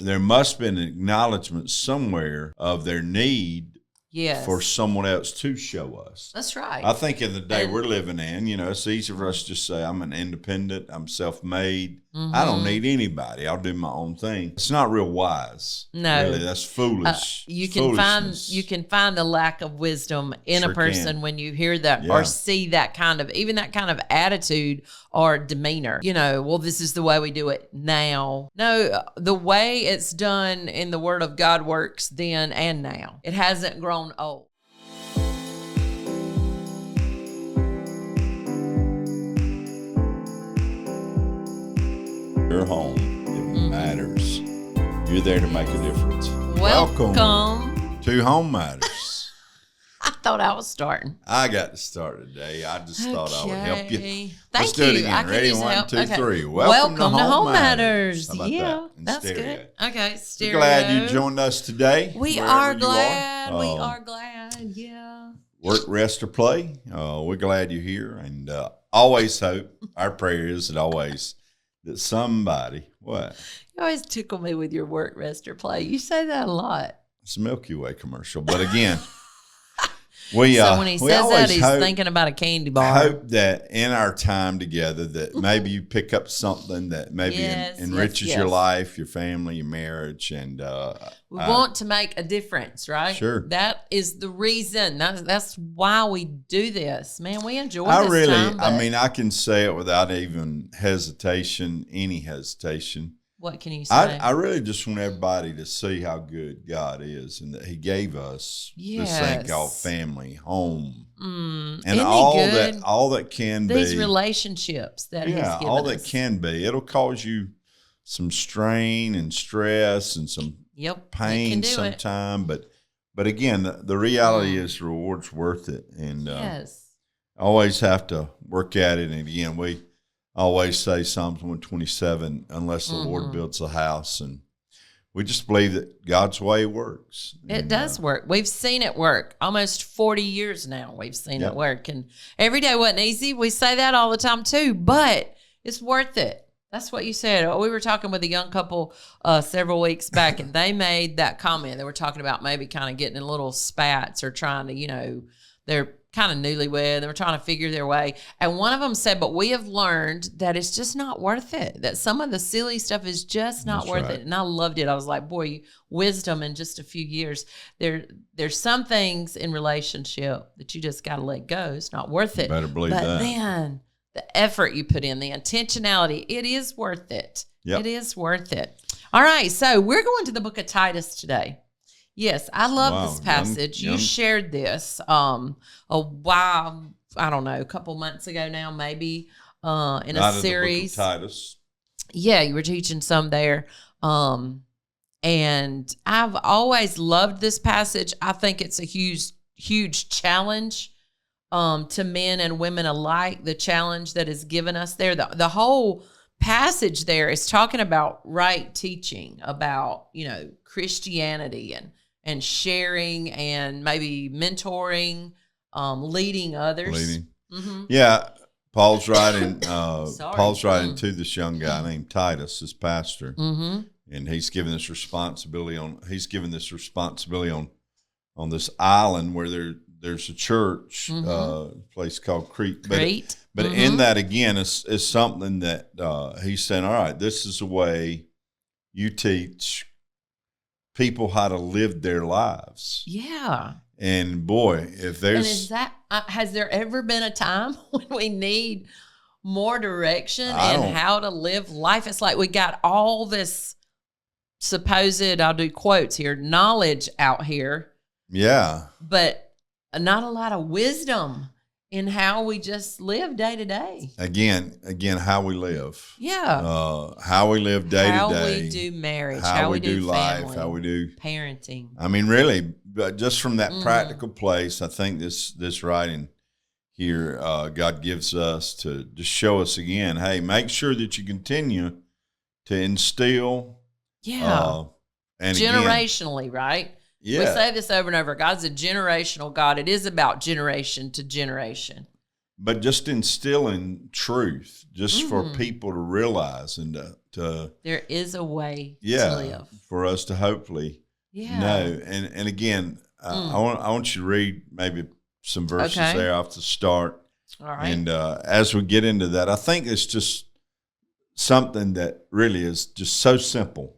there must be an acknowledgement somewhere of their need for someone else to show us. That's right. I think in the day we're living in, it's easy for us to just say, I'm an independent, I'm self-made. I don't need anybody. I'll do my own thing. It's not real wise. No. Really, that's foolish. You can find a lack of wisdom in a person when you hear that or see that kind of attitude or demeanor. Well, this is the way we do it now. No, the way it's done in the Word of God works then and now. It hasn't grown old. Your home, it matters. You're there to make a difference. Welcome to Home Matters. I thought I was starting. I got to start today. I just thought I would help you. Let's do it again. Ready? 1, 2, 3. Welcome to Home Matters. Yeah, that's good. Okay, stereo. We're glad you joined us today. We are glad. We are glad. Yeah. Work, rest, or play. We're glad you're here, and always hope. Our prayer is that somebody, what? You always tickle me with your work, rest, or play. You say that a lot. It's a Milky Way commercial. But again, so when he says that, he's thinking about a candy bar. I hope that in our time together that maybe you pick up something that maybe enriches your life, your family, your marriage. And we want to make a difference, right? Sure. That is the reason. That's why we do this. Man, we enjoy this time. I can say it without even any hesitation. What can you say? I really just want everybody to see how good God is and that He gave us this thing called family, home, and all that can be. These relationships that He's given us. All that can be. It'll cause you some strain and stress and some pain sometime, but again, the reality is the reward's worth it, and always have to work at it. And again, we always say Psalms 127, unless the Lord builds a house. And we just believe that God's way works. It does work. We've seen it work. Almost 40 years now we've seen it work. And every day wasn't easy. We say that all the time too, but it's worth it. That's what you said. We were talking with a young couple several weeks back, and they made that comment. They were talking about maybe kind of getting in little spats or trying to, they're kind of newlywed. They were trying to figure their way. And one of them said, but we have learned that it's just not worth it, that some of the silly stuff is just not worth it. And I loved it. I was like, boy, wisdom in just a few years. There's some things in relationship that you just got to let go. It's not worth it. You better believe that. But then the effort you put in, the intentionality, it is worth it. Yep. It is worth it. All right. So we're going to the book of Titus today. Yes, I love this passage. You shared this a while, I don't know, a couple months ago now, maybe in a series. The book of Titus. Yeah, you were teaching some there. And I've always loved this passage. I think it's a huge challenge to men and women alike, the challenge that is given us there. The whole passage there is talking about right teaching, about, Christianity and sharing and maybe mentoring, leading others. Mm-hmm. Yeah, Paul's writing. Paul's writing to this young guy named Titus, his pastor, and he's given this responsibility on. He's given this responsibility on this island where there's a church, place called Crete. But in that again is something that he's saying. All right, this is the way you teach people how to live their lives. Yeah. And boy, if there's... And is that, has there ever been a time when we need more direction in how to live life? It's like we got all this supposed, I'll do quotes here, knowledge out here. Yeah. But not a lot of wisdom in how we just live day to day. Again, how we live. Yeah. How we live day to day. How we do marriage. How we do life. family, how we do parenting. I mean, really, but just from that practical place, I think this writing here, God gives us to just show us again, hey, make sure that you continue to instill. Yeah. And generationally, again, right? Yeah. We say this over and over. God's a generational God. It is about generation to generation. but just instilling truth, just for people to realize and to there is a way to live. For us to hopefully know. And again, I want you to read maybe some verses there off the start. All right. And as we get into that, I think it's just something that really is just so simple.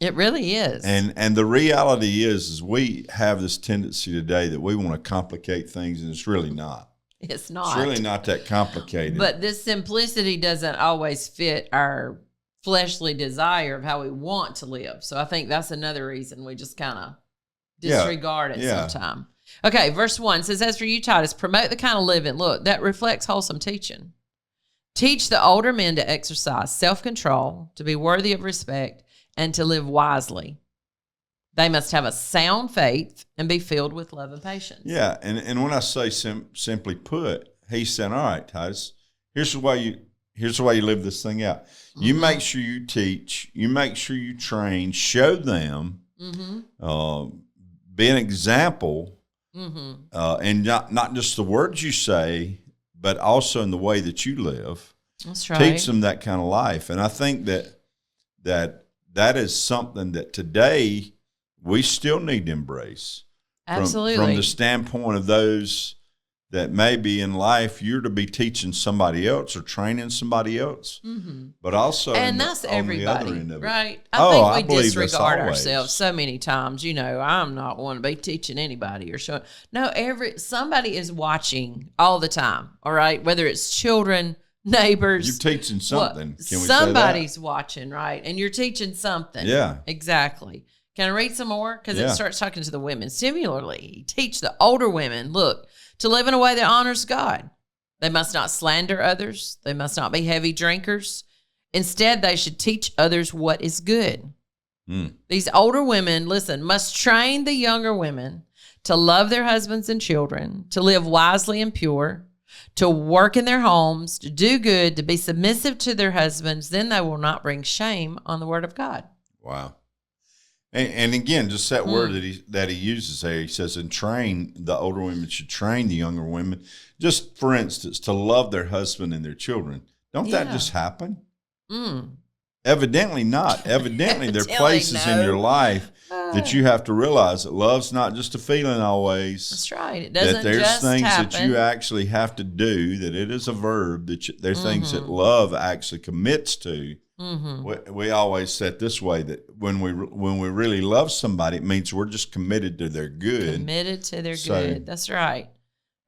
It really is. And the reality is we have this tendency today that we want to complicate things, and it's really not. It's not. It's really not that complicated. But this simplicity doesn't always fit our fleshly desire of how we want to live. So I think that's another reason we just kind of disregard it sometimes. Okay, verse 1 says, as for you, Titus, promote the kind of living, look, that reflects wholesome teaching. Teach the older men to exercise self-control, to be worthy of respect, and to live wisely. They must have a sound faith and be filled with love and patience. Yeah, and when I say simply put, he said, all right, Titus, here's the way you live this thing out. You make sure you teach, you make sure you train, show them, be an example, and not just the words you say, but also in the way that you live. That's right. Teach them that kind of life. And I think that is something that today we still need to embrace. Absolutely. From the standpoint of those that maybe in life you're to be teaching somebody else or training somebody else, but also that's everybody, on the other end of it. Right? I think we disregard ourselves so many times. You know, I'm not one to be teaching anybody or showing. No, somebody is watching all the time. All right, whether it's children, neighbors, you're teaching something. Can we somebody's say that? Watching, right? And you're teaching something. Yeah, exactly. Can I read some more? Because it starts talking to the women. Similarly, teach the older women, look, to live in a way that honors God. They must not slander others. They must not be heavy drinkers. Instead, they should teach others what is good. These older women, listen, must train the younger women to love their husbands and children, to live wisely and pure, to work in their homes, to do good, to be submissive to their husbands. Then they will not bring shame on the word of God. Wow. And again, just that word that he uses there, he says, and train, the older women should train the younger women. Just for instance, to love their husband and their children. Don't that just happen? Evidently not. Evidently there are places in your life that you have to realize that love's not just a feeling always. That's right. It doesn't that there's just things happen. that you actually have to do, that it is a verb, that there's things that love actually commits to. We always say it this way, that when we really love somebody, it means we're just committed to their good. Committed to their good. That's right.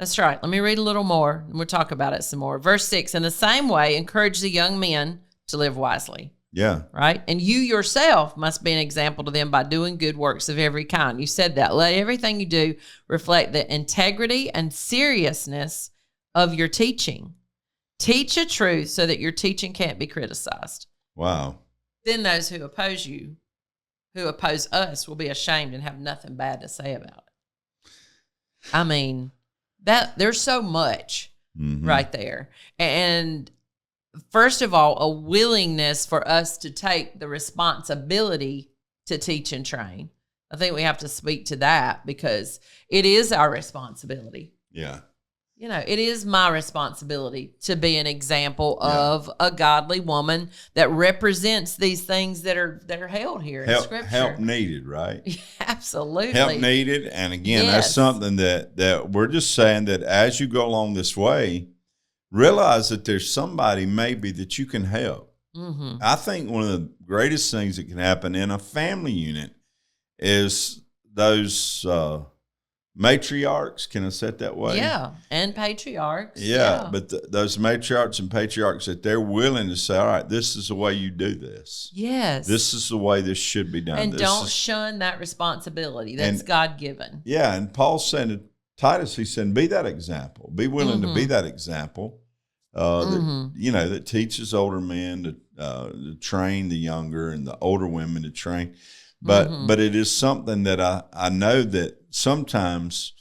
That's right. Let me read a little more, and we'll talk about it some more. Verse 6, in the same way, encourage the young men to live wisely. Yeah. Right? And you yourself must be an example to them by doing good works of every kind. You said that. Let everything you do reflect the integrity and seriousness of your teaching. Teach a truth so that your teaching can't be criticized. Wow. Then those who oppose you, who oppose us, will be ashamed and have nothing bad to say about it. I mean, that there's so much right there. And first of all, a willingness for us to take the responsibility to teach and train. I think we have to speak to that because it is our responsibility. Yeah. You know, it is my responsibility to be an example of a godly woman that represents these things that are held here in Scripture. Help needed, right? Absolutely. Help needed. And again, that's something that we're just saying, that as you go along this way, realize that there's somebody maybe that you can help. I think one of the greatest things that can happen in a family unit is those matriarchs, can I say it that way? Yeah, and patriarchs. Yeah, but those matriarchs and patriarchs, that they're willing to say, all right, this is the way you do this. Yes. This is the way this should be done. And don't shun that rescibility. That's God-given. Yeah, and Paul said to Titus, he said, be that example. Be willing to be that example that teaches older men to train the younger, and the older women to train. But it is something that I know that sometimes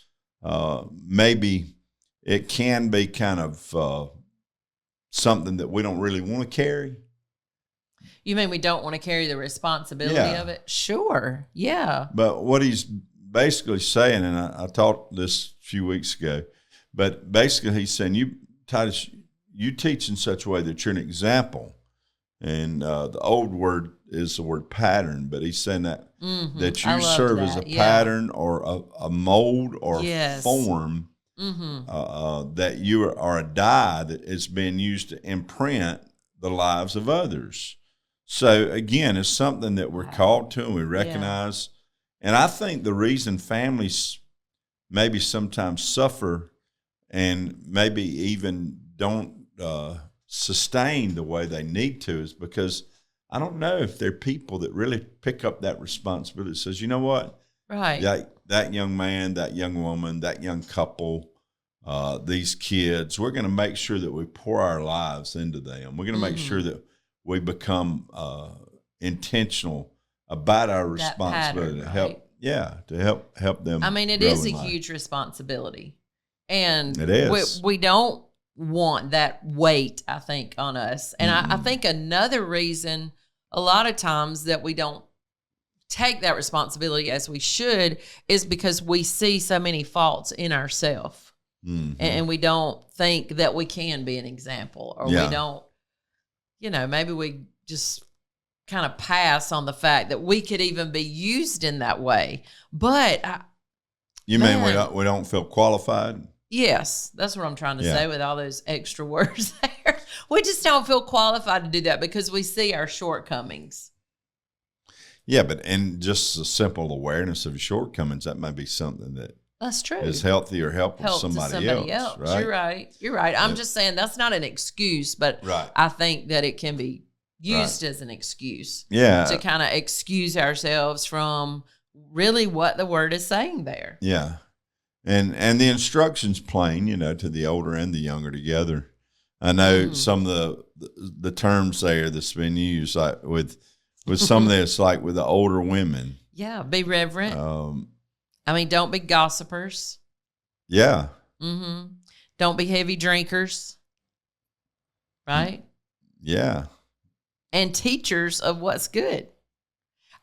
maybe it can be kind of something that we don't really want to carry. You mean we don't want to carry the responsibility of it? Sure, yeah. But what he's basically saying, and I taught this a few weeks ago, but basically he's saying Titus, you teach in such a way that you're an example. And the old word is the word pattern, but he's saying that that you serve as a pattern or a mold or form, that you are a die that is being used to imprint the lives of others. So again, it's something that we're called to and we recognize. And I think the reason families maybe sometimes suffer and maybe even don't sustain the way they need to is because I don't know if they're people that really pick up that responsibility. Says, you know what? Right. That young man, that young woman, that young couple, these kids, we're going to make sure that we pour our lives into them. We're going to make sure that we become intentional about our responsibility to help. Yeah, to help them. I mean, it is a huge responsibility, and it is. We don't want that weight, I think, on us. And I think another reason a lot of times that we don't take that responsibility as we should is because we see so many faults in ourselves, and we don't think that we can be an example, or we don't, maybe we just kind of pass on the fact that we could even be used in that way. But you mean we don't feel qualified? Yes, that's what I'm trying to say with all those extra words there. We just don't feel qualified to do that because we see our shortcomings. Yeah, and just a simple awareness of shortcomings, that may be something that's true. Is healthy or helpful to somebody else. Right? You're right. I'm just saying that's not an excuse, but I think that it can be used as an excuse. Yeah. To kind of excuse ourselves from really what the word is saying there. Yeah. And the instructions plain, to the older and the younger together. I know some of the terms there that's been used, like with some of this, like with the older women. Yeah, be reverent. Don't be gossipers. Yeah. Don't be heavy drinkers. Right? Yeah. And teachers of what's good.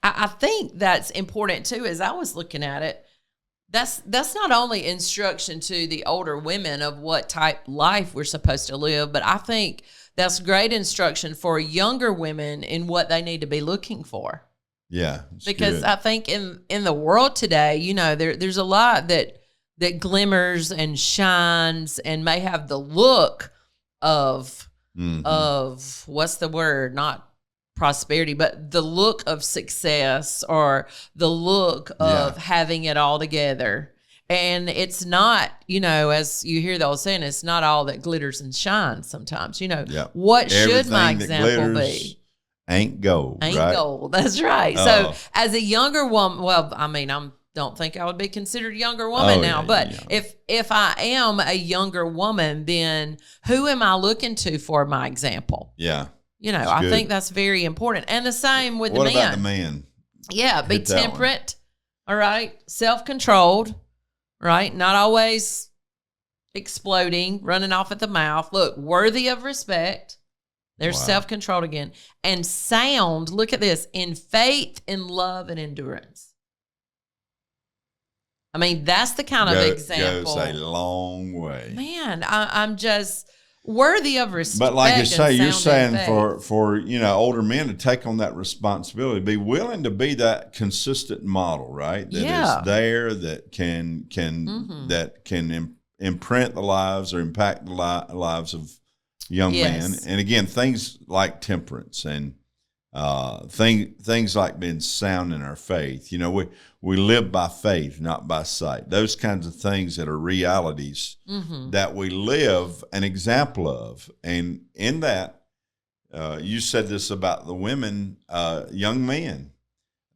I think that's important too. As I was looking at it, that's not only instruction to the older women of what type life we're supposed to live, but I think that's great instruction for younger women in what they need to be looking for. Yeah, because good. I think in the world today, there's a lot that glimmers and shines and may have the look of what's the word? Not prosperity, but the look of success or the look of having it all together. And it's not, as you hear the old saying, it's not all that glitters and shines sometimes. What should my example be? Ain't gold. Ain't gold. That's right. So as a younger woman, I don't think I would be considered a younger woman now, but if I am a younger woman, then who am I looking to for my example? Yeah. I think that's very important. And the same with the man. What about the man? Yeah, be temperate, all right? Self-controlled, right? Not always exploding, running off at the mouth. Look, worthy of respect. There's self-controlled again. And sound, look at this, in faith, in love, and endurance. That's the kind of example. Goes a long way. Man, I'm just worthy of respect. But like you say, you're saying for older men to take on that responsibility, be willing to be that consistent model, right? That is there, that can imprint the lives or impact the lives of young men. And again, things like temperance and things like being sound in our faith. We live by faith, not by sight. Those kinds of things that are realities that we live an example of. And in that, you said this about the women, young men.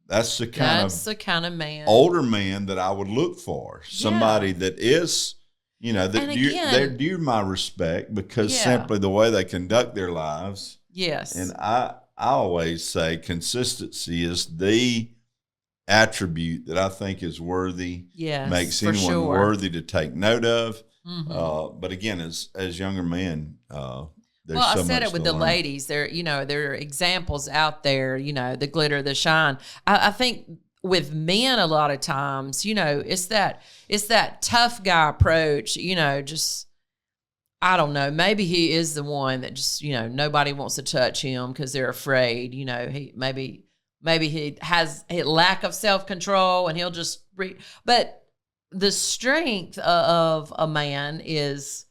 That's the kind of man, older man that I would look for. Somebody that is, they're due my respect because simply the way they conduct their lives. Yes. And I always say consistency is the attribute that I think is worthy, makes anyone worthy to take note of. But again, as younger men, there's I said it with the ladies. There are examples out there, the glitter, the shine. I think with men a lot of times, it's that tough guy approach, just I don't know. Maybe he is the one that just, nobody wants to touch him because they're afraid. Maybe he has a lack of self-control and he'll just but the strength of a man is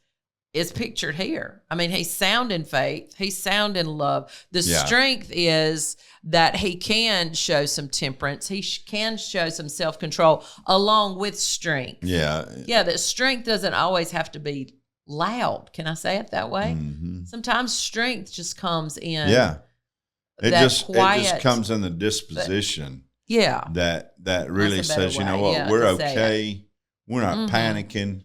pictured here. I mean, he's sound in faith. He's sound in love. The strength is that he can show some temperance. He can show some self-control along with strength. Yeah. Yeah, that strength doesn't always have to be loud. Can I say it that way? Mm-hmm. Sometimes strength just comes in. Yeah. It just comes in the disposition. That really says, you know what, we're okay. We're not panicking.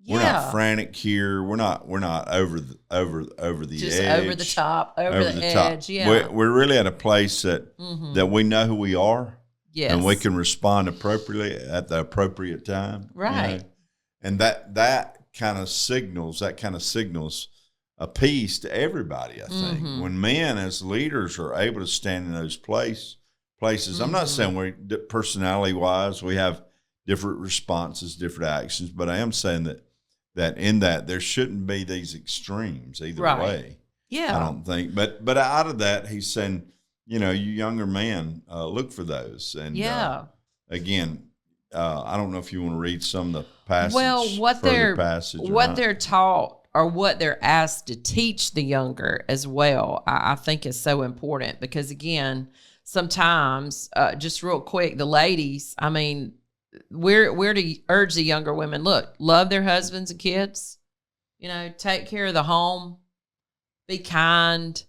We're not frantic here. We're not over the just edge. Over the top, over the edge. Top. Yeah. We're really at a place that we know who we are. Yes. And we can respond appropriately at the appropriate time. Right. And that kind of signals a peace to everybody, I think. Mm-hmm. When men as leaders are able to stand in those places, I'm not saying personality-wise we have different responses, different actions, but I am saying that in that there shouldn't be these extremes either way. Yeah. I don't think. But out of that, he's saying, you younger man, look for those. And again, I don't know if you want to read some of the passage. Well, what they're taught or what they're asked to teach the younger as well, I think is so important because, again, sometimes, just real quick, the ladies, I mean, we're to urge the younger women, look, love their husbands and kids, take care of the home, be kind,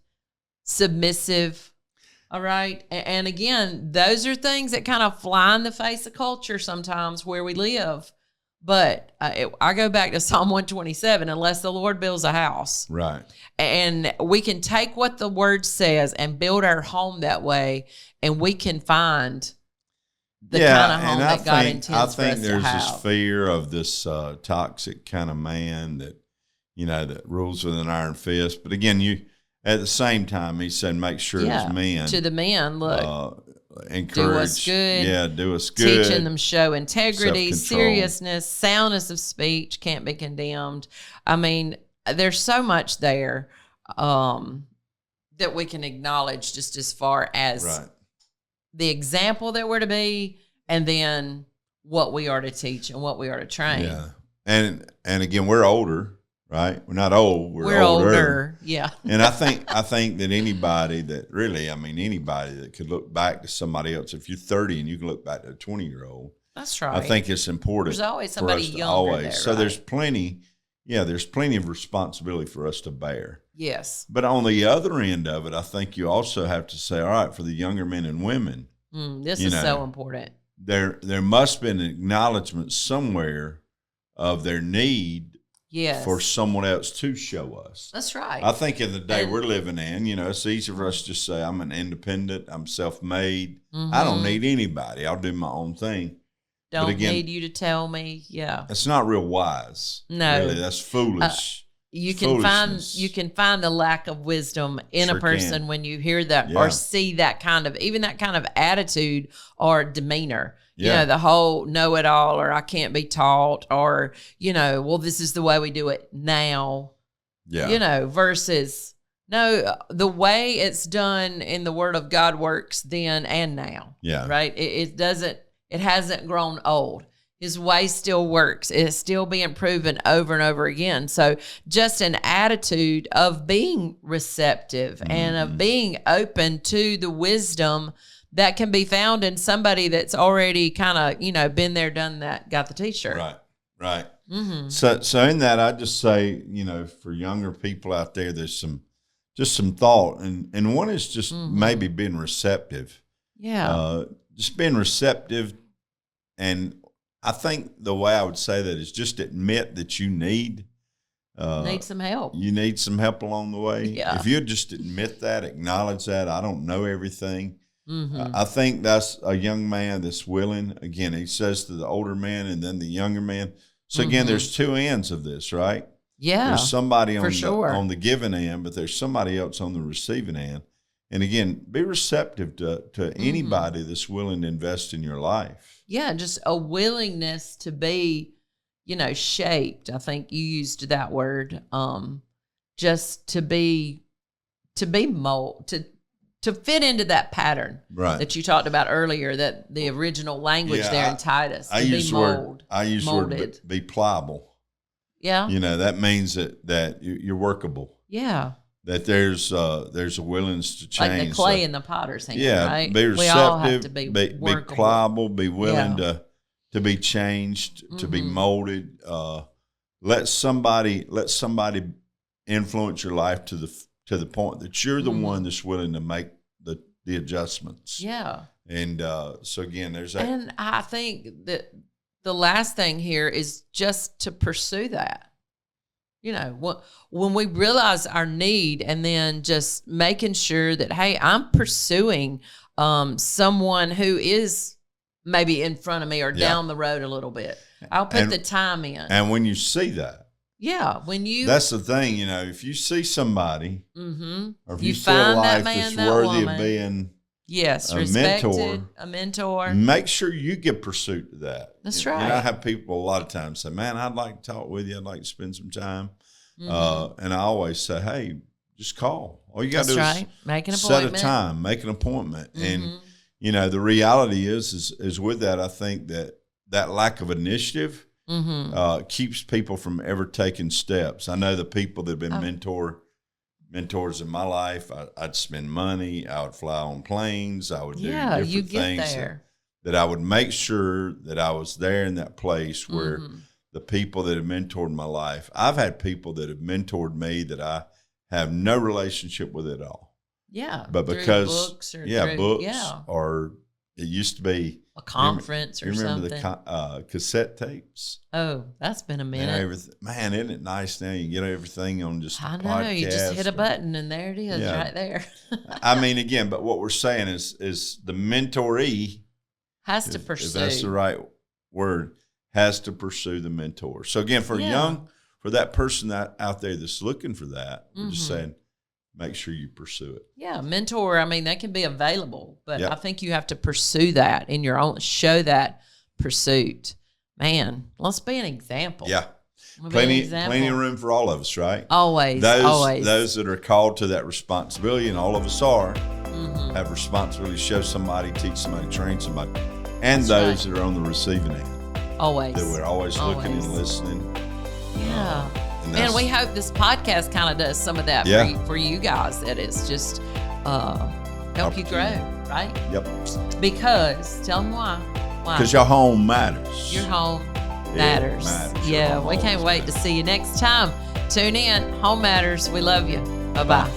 submissive. All right. And again, those are things that kind of fly in the face of culture sometimes where we live. But I go back to Psalm 127, unless the Lord builds a house. Right. And we can take what the word says and build our home that way, and we can find the kind of home that God intends for us to have. I think there's this fear of this toxic kind of man that, that rules with an iron fist. But again, at the same time, he said, make sure as men. To the men, look. Encourage. Do us good. Yeah, do us good. Teaching them show integrity, seriousness, soundness of speech, can't be condemned. I mean, there's so much there that we can acknowledge just as far as the example that we're to be and then what we are to teach and what we are to train. Yeah. And again, we're older. Right, we're not old. We're older. Yeah. And I think that anybody that could look back to somebody else. If you're 30 and you can look back to a 20-year-old, that's right. I think it's important. There's always somebody younger there. So there's plenty. Yeah, there's plenty of responsibility for us to bear. Yes. But on the other end of it, I think you also have to say, all right, for the younger men and women, this is so important. There must be an acknowledgement somewhere of their need. Yes. For someone else to show us. That's right. I think in the day we're living in, it's easy for us to just say, I'm an independent, I'm self-made. Mm-hmm. I don't need anybody. I'll do my own thing. Don't need you to tell me. Yeah. It's not real wise. No. Really, that's foolish. You can find the lack of wisdom in a person when you hear that or see that kind of attitude or demeanor. Yeah. The whole know-it-all or I can't be taught or, well, this is the way we do it now. Yeah. Versus, no, the way it's done in the Word of God works then and now. Yeah. Right? It hasn't grown old. His way still works. It's still being proven over and over again. So just an attitude of being receptive and of being open to the wisdom that can be found in somebody that's already kind of, been there, done that, got the T-shirt. Right. Mm-hmm. So in that, I just say, for younger people out there, there's some thought, and one is just maybe being receptive. Yeah. Just being receptive, and I think the way I would say that is just admit that you need some help. You need some help along the way. Yeah. If you just admit that, acknowledge that, I don't know everything. Mm-hmm. I think that's a young man that's willing. Again, he says to the older man and then the younger man. So again, there's two ends of this, right? Yeah. There's somebody on the giving end, but there's somebody else on the receiving end. And again, be receptive to anybody that's willing to invest in your life. Yeah, just a willingness to be, shaped. I think you used that word, just to be to fit into that pattern that you talked about earlier, that the original language there in Titus. I use the word be pliable. Yeah. That means that you're workable. Yeah. That there's a willingness to change. Like the clay in the potter's hand, right? Be receptive, we all have to be pliable, be willing to be changed, to be molded. Let somebody influence your life to the point that you're the one that's willing to make the adjustments. Yeah. And so again, there's that. And I think that the last thing here is just to pursue that. When we realize our need, and then just making sure that, hey, I'm pursuing someone who is maybe in front of me or down the road a little bit. I'll put the time in. And when you see that, that's the thing, if you see somebody, or if you see a find life that man, that's worthy of being a mentor, make sure you give pursuit to that. That's right. I have people a lot of times say, man, I'd like to talk with you. I'd like to spend some time. And I always say, hey, just call. All you got to do is make an set a time, make an appointment. And, the reality is with that, I think that lack of initiative keeps people from ever taking steps. I know the people that have been mentors in my life. I'd spend money. I would fly on planes. I would do different things that I would make sure that I was there in that place where the people that have mentored my life. I've had people that have mentored me that I have no relationship with at all. Yeah, but because books or it used to be a conference or something. Remember the cassette tapes? Oh, that's been a minute. Man, isn't it nice now? You get everything on just a podcast. You just hit a button and there it is right there. I mean, again, but what we're saying is the mentoree has to pursue. If that's the right word, has to pursue the mentor. So again, for that person out there that's looking for that, we're just saying, make sure you pursue it. Yeah, mentor, I mean, they can be available, but I think you have to pursue that in your own, show that pursuit. Man, let's be an example. Yeah. Plenty of room for all of us, right? Always. Those that are called to that responsibility, and all of us are, have responsibility to show somebody, teach somebody, train somebody, and those that are on the receiving end. Always. That we're always looking and listening. Yeah. Man, we hope this podcast kind of does some of that for you guys. That is just help you grow, right? Yep. Because, tell them why. Because your home matters. Your home matters. Yeah, we can't wait to see you next time. Tune in. Home Matters. We love you. Bye-bye.